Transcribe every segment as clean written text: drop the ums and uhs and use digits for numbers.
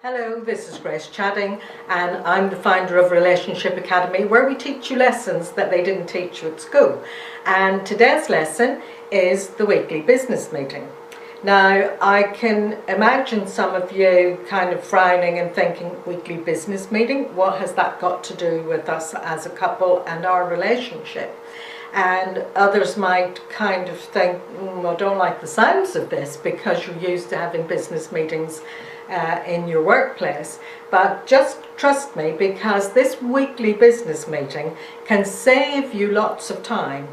Hello, this is Grace Chadding, and I'm the founder of Relationship Academy, where we teach you lessons that they didn't teach you at school. And today's lesson is the weekly business meeting. Now, I can imagine some of you kind of frowning and thinking, weekly business meeting, what has that got to do with us as a couple and our relationship? And others might kind of think, I don't like the sounds of this because you're used to having business meetings in your workplace. But just trust me, because this weekly business meeting can save you lots of time.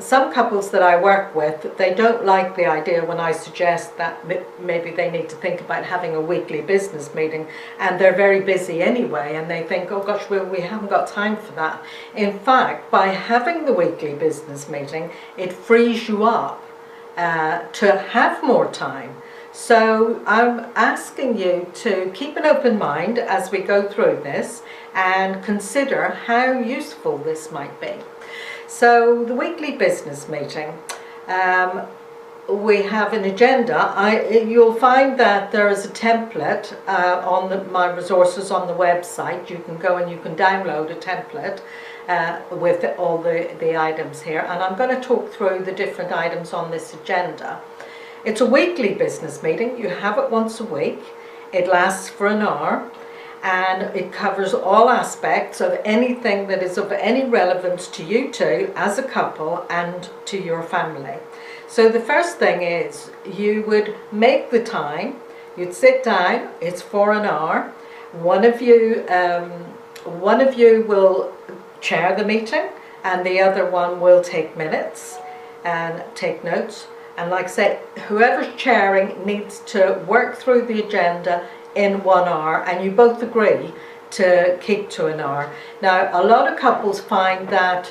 Some couples that I work with, they don't like the idea when I suggest that maybe they need to think about having a weekly business meeting, and they're very busy anyway, and they think, oh gosh, well, we haven't got time for that. In fact, by having the weekly business meeting, it frees you up to have more time. So I'm asking you to keep an open mind as we go through this and consider how useful this might be. So the weekly business meeting, we have an agenda. You'll find that there is a template on my resources on the website. You can go and you can download a template with all the items here, and I'm going to talk through the different items on this agenda. It's a weekly business meeting. You have it once a week. It lasts for an hour, and it covers all aspects of anything that is of any relevance to you two as a couple and to your family. So the first thing is you would make the time. You'd sit down. It's for an hour. One of you will chair the meeting, and the other one will take minutes and take notes. And like I say, whoever's chairing needs to work through the agenda in 1 hour, and you both agree to keep to an hour. Now, a lot of couples find that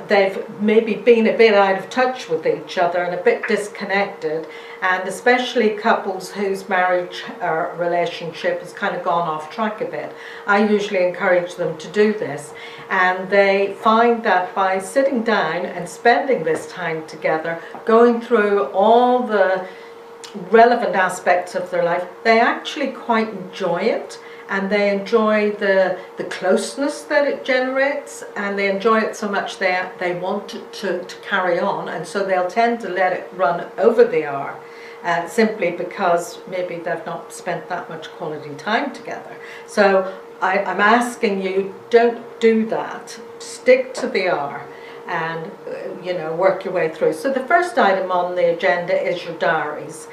they've maybe been a bit out of touch with each other and a bit disconnected, and especially couples whose marriage or relationship has kind of gone off track a bit. I usually encourage them to do this, and they find that by sitting down and spending this time together, going through all the relevant aspects of their life, they actually quite enjoy it, and they enjoy the closeness that it generates, and they enjoy it so much they want to carry on, and so they'll tend to let it run over the hour, simply because maybe they've not spent that much quality time together. So I'm asking you, don't do that. Stick to the hour and work your way through. So the first item on the agenda is your diaries.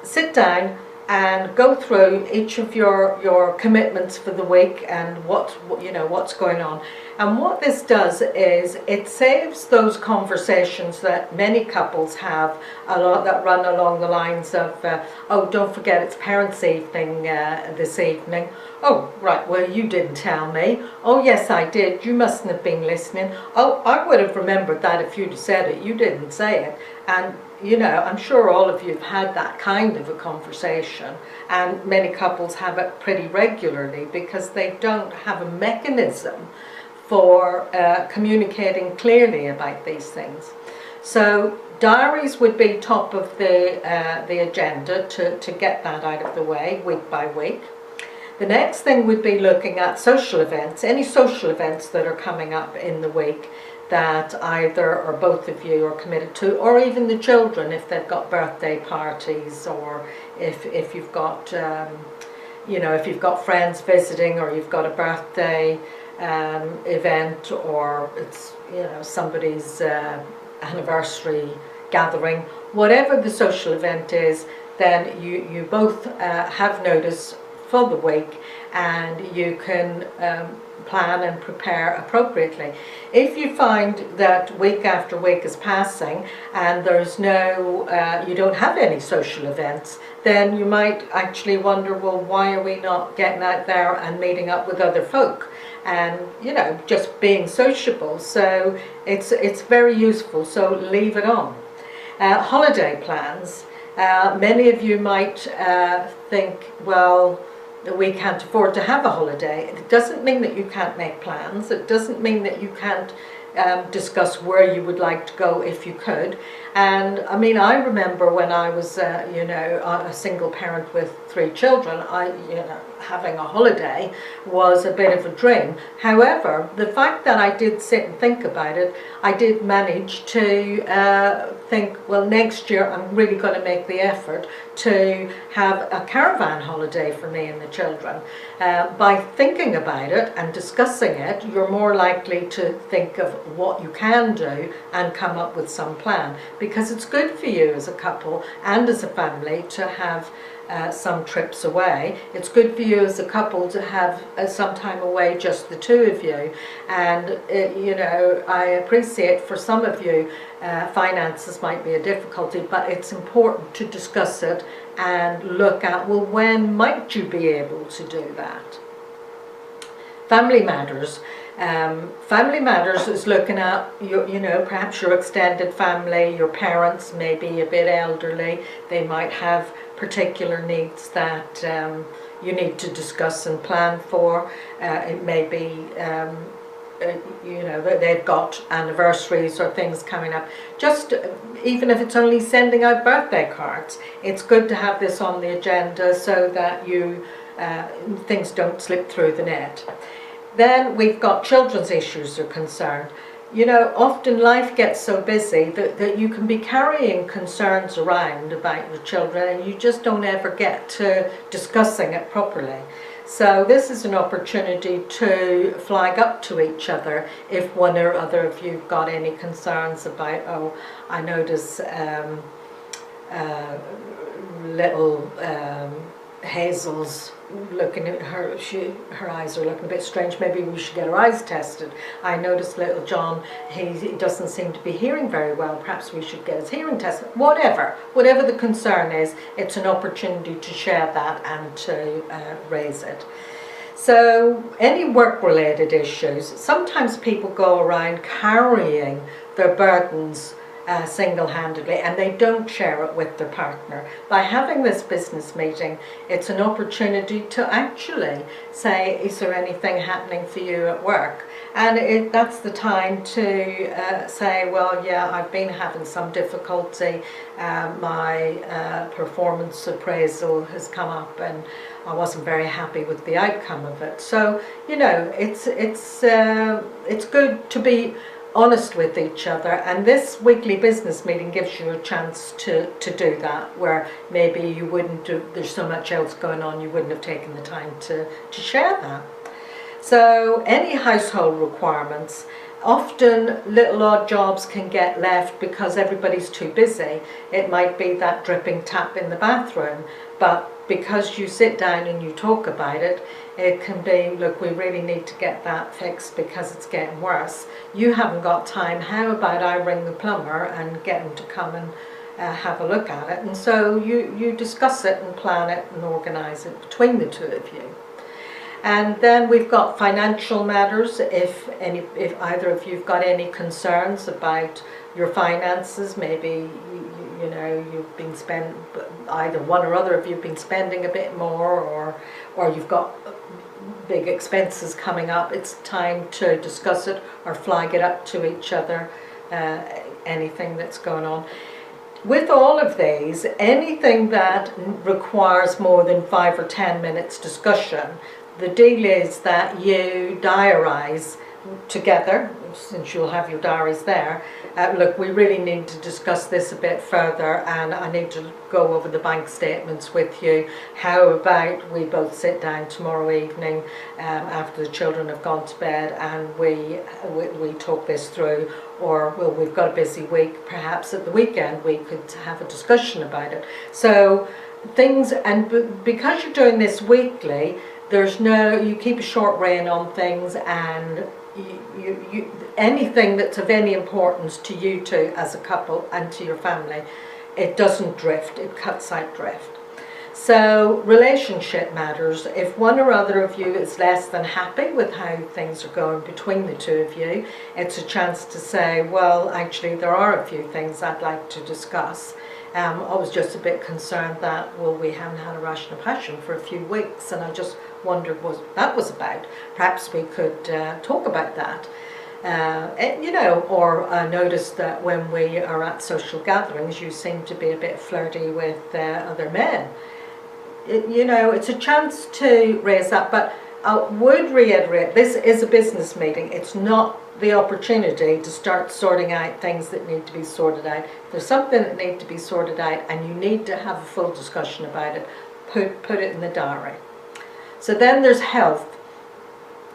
Sit down and go through each of your commitments for the week and what's going on. And what this does is it saves those conversations that many couples have a lot, that run along the lines of, oh, don't forget it's parents' evening this evening. Oh, right, well, you didn't tell me. Oh, yes, I did. You mustn't have been listening. Oh, I would have remembered that if you'd said it. You didn't say it. And I'm sure all of you have had that kind of a conversation, and many couples have it pretty regularly because they don't have a mechanism for communicating clearly about these things. So diaries would be top of the agenda to get that out of the way week by week. The next thing would be looking at social events, any social events that are coming up in the week that either or both of you are committed to, or even the children if they've got birthday parties, or if you've got if you've got friends visiting, or you've got a birthday event, or it's somebody's anniversary gathering. Whatever the social event is, then you both have notice for the week, and you can plan and prepare appropriately. If you find that week after week is passing and there's you don't have any social events, then you might actually wonder, well, why are we not getting out there and meeting up with other folk and just being sociable? So it's very useful, so leave it on. Holiday plans. Many of you might think, well, we can't afford to have a holiday. It doesn't mean that you can't make plans. It doesn't mean that you can't discuss where you would like to go if you could. And I mean, I remember when I was, a single parent with 3 children, having a holiday was a bit of a dream. However, the fact that I did sit and think about it, I did manage to think, well, next year I'm really going to make the effort to have a caravan holiday for me and the children. By thinking about it and discussing it, you're more likely to think of what you can do and come up with some plan, because it's good for you as a couple and as a family to have some trips away. It's good for you as a couple to have some time away, just the two of you. And I appreciate for some of you finances might be a difficulty, but it's important to discuss it and look at, well, when might you be able to do that? Family Matters. Family Matters is looking at perhaps your extended family, your parents may be a bit elderly, they might have particular needs that you need to discuss and plan for. It may be that they've got anniversaries or things coming up. Just even if it's only sending out birthday cards, it's good to have this on the agenda so that things don't slip through the net. Then we've got children's issues are concerned. Often life gets so busy that you can be carrying concerns around about your children and you just don't ever get to discussing it properly. So this is an opportunity to flag up to each other if one or other of you've got any concerns about, oh, I notice little Hazel's looking at her, her eyes are looking a bit strange, maybe we should get her eyes tested. I noticed little John, he doesn't seem to be hearing very well, perhaps we should get his hearing tested. Whatever the concern is, it's an opportunity to share that and to raise it. So any work-related issues, sometimes people go around carrying their burdens single-handedly and they don't share it with their partner. By having this business meeting, it's an opportunity to actually say, is there anything happening for you at work? And that's the time to say, well, yeah, I've been having some difficulty. My performance appraisal has come up and I wasn't very happy with the outcome of it. So, it's good to be honest with each other, and this weekly business meeting gives you a chance to do that, where maybe you wouldn't do, there's so much else going on, you wouldn't have taken the time to share that. So any household requirements, often little odd jobs can get left because everybody's too busy. It might be that dripping tap in the bathroom, but because you sit down and you talk about it, it can be, look, we really need to get that fixed because it's getting worse. You haven't got time, how about I ring the plumber and get him to come and have a look at it? And so you discuss it and plan it and organise it between the two of you. And then we've got financial matters. If either of you've got any concerns about your finances, maybe you've been either one or other of you've been spending a bit more, or you've got big expenses coming up, it's time to discuss it or flag it up to each other, anything that's going on. With all of these, anything that requires more than 5 or 10 minutes discussion, the deal is that you diarise together, since you'll have your diaries there. Look, we really need to discuss this a bit further and I need to go over the bank statements with you. How about we both sit down tomorrow evening after the children have gone to bed and we talk this through, or well, we've got a busy week, perhaps at the weekend we could have a discussion about it. So things, and because you're doing this weekly, you keep a short rein on things, and anything that's of any importance to you two as a couple and to your family, it doesn't drift, it cuts out drift. So relationship matters. If one or other of you is less than happy with how things are going between the two of you, it's a chance to say, well, actually there are a few things I'd like to discuss. I was just a bit concerned that, well, we haven't had a ration of passion for a few weeks and I just wondered what that was about. Perhaps we could talk about that. You know, or notice that when we are at social gatherings, you seem to be a bit flirty with other men. You know, it's a chance to raise that, but I would reiterate, this is a business meeting. It's not the opportunity to start sorting out things that need to be sorted out. If there's something that needs to be sorted out and you need to have a full discussion about it, put it in the diary. So then there's health.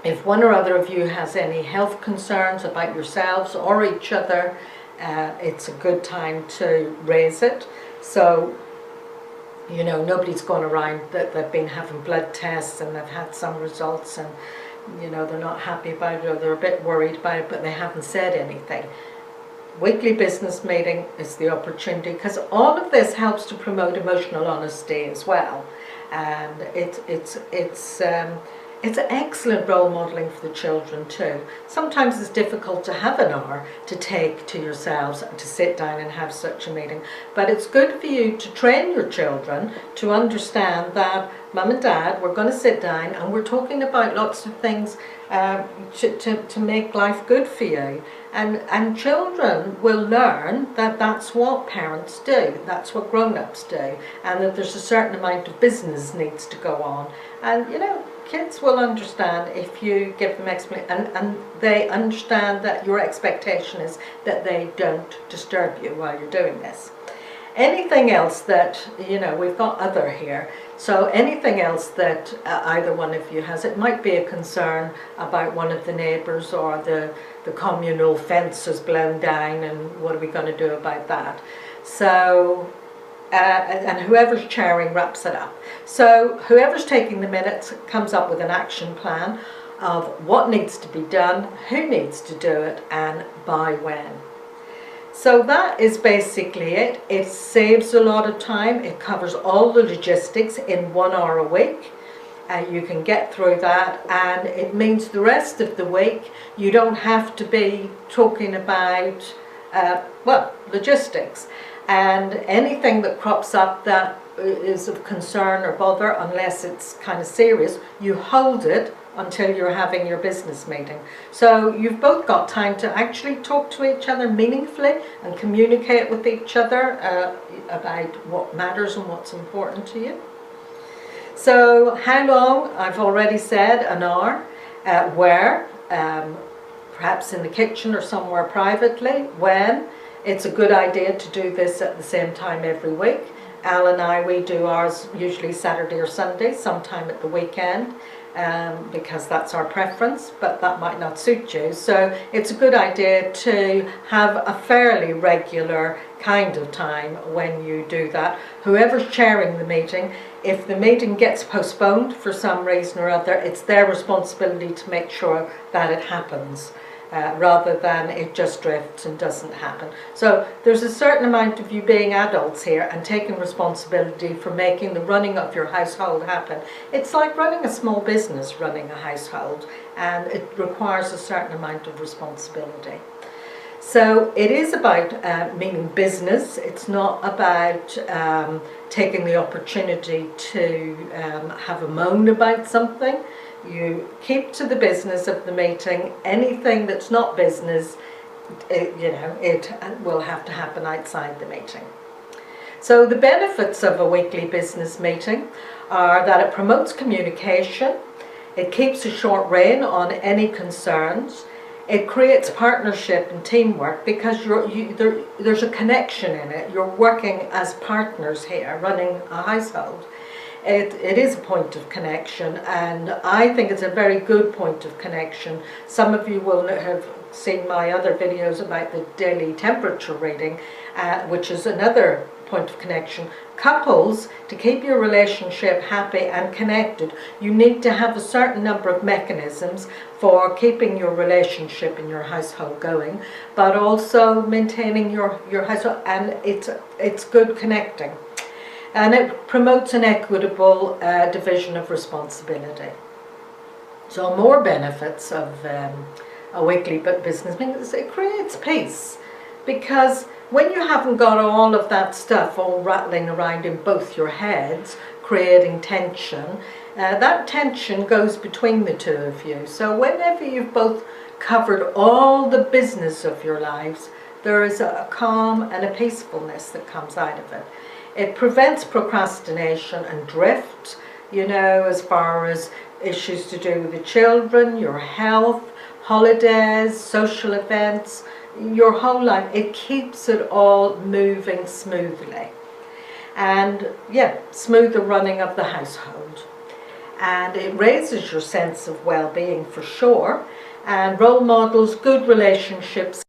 If one or other of you has any health concerns about yourselves or each other, it's a good time to raise it. So, you know, nobody's gone around that they've been having blood tests and they've had some results and, you know, they're not happy about it or they're a bit worried about it, but they haven't said anything. Weekly business meeting is the opportunity, because all of this helps to promote emotional honesty as well. And it's excellent role modelling for the children too. Sometimes it's difficult to have an hour to take to yourselves to sit down and have such a meeting, but it's good for you to train your children to understand that Mum and Dad, we're going to sit down and we're talking about lots of things to make life good for you. And children will learn that that's what parents do, that's what grown-ups do, and that there's a certain amount of business needs to go on. And you know, kids will understand if you give them explanation, and they understand that your expectation is that they don't disturb you while you're doing this. Anything else that, you know, we've got other here, so anything else that either one of you has, it might be a concern about one of the neighbours, or the communal fence has blown down and what are we going to do about that. So, and whoever's chairing wraps it up. So whoever's taking the minutes comes up with an action plan of what needs to be done, who needs to do it, and by when. So that is basically it. It saves a lot of time. It covers all the logistics in 1 hour a week. You can get through that, and it means the rest of the week you don't have to be talking about, well, logistics. And anything that crops up that is of concern or bother, unless it's kind of serious, you hold it until you're having your business meeting. So you've both got time to actually talk to each other meaningfully and communicate with each other about what matters and what's important to you. So how long? I've already said an hour. Where? Perhaps in the kitchen or somewhere privately. When? It's a good idea to do this at the same time every week. Al and I, we do ours usually Saturday or Sunday, sometime at the weekend, because that's our preference, but that might not suit you. So it's a good idea to have a fairly regular kind of time when you do that. Whoever's chairing the meeting, if the meeting gets postponed for some reason or other, it's their responsibility to make sure that it happens. Rather than it just drifts and doesn't happen. So there's a certain amount of you being adults here and taking responsibility for making the running of your household happen. It's like running a small business, running a household, and it requires a certain amount of responsibility. So it is about meaning business. It's not about taking the opportunity to have a moan about something. You keep to the business of the meeting. Anything that's not business, it will have to happen outside the meeting. So the benefits of a weekly business meeting are that it promotes communication, it keeps a short rein on any concerns, it creates partnership and teamwork because there's a connection in it. You're working as partners here, running a household. It is a point of connection, and I think it's a very good point of connection. Some of you will have seen my other videos about the daily temperature reading, which is another point of connection. Couples, to keep your relationship happy and connected, you need to have a certain number of mechanisms for keeping your relationship in your household going, but also maintaining your household, and it's good connecting. And it promotes an equitable division of responsibility. So more benefits of a weekly business meeting is it creates peace, because when you haven't got all of that stuff all rattling around in both your heads, creating tension, that tension goes between the two of you. So whenever you've both covered all the business of your lives, there is a calm and a peacefulness that comes out of it. It prevents procrastination and drift, you know, as far as issues to do with the children, your health, holidays, social events, your whole life. It keeps it all moving smoothly. And yeah, smoother running of the household. And it raises your sense of well-being for sure, and role models good relationships,